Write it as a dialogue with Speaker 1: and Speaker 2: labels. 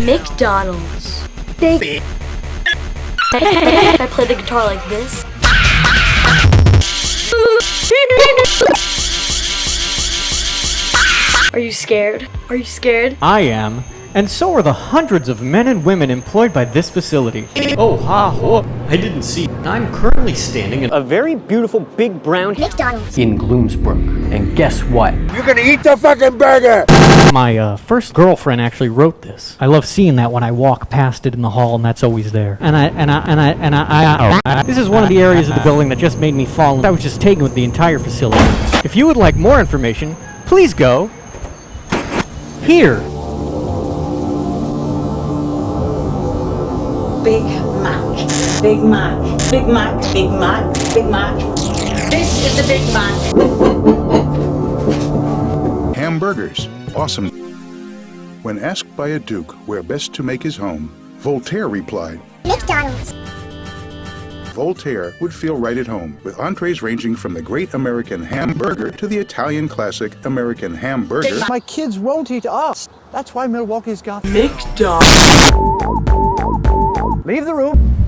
Speaker 1: McDonald's. Big. I play the guitar like this. Are you scared? Are you scared?
Speaker 2: I am. And so are the hundreds of men and women employed by this facility.
Speaker 3: Oh, I didn't see. I'm currently standing in a very beautiful big brown
Speaker 1: McDonald's
Speaker 3: in Gloomsbrook. And guess what?
Speaker 4: You're gonna eat the fucking burger!
Speaker 2: My first girlfriend actually wrote this. I love seeing that when I walk past it in the hall, and that's always there. This is one of the areas of the building that just made me fall in love. I was just taken with the entire facility. If you would like more information, please go here.
Speaker 5: Big Mac, Big Mac, Big Mac, Big Mac, Big Mac. This is the Big Mac.
Speaker 6: Hamburgers, awesome. When asked by a duke where best to make his home, Voltaire replied,
Speaker 1: McDonald's.
Speaker 6: Voltaire would feel right at home, with entrees ranging from the great American hamburger to the Italian classic American hamburger.
Speaker 4: My kids won't eat us. That's why Milwaukee's got
Speaker 1: McDonald's.
Speaker 4: Leave the room.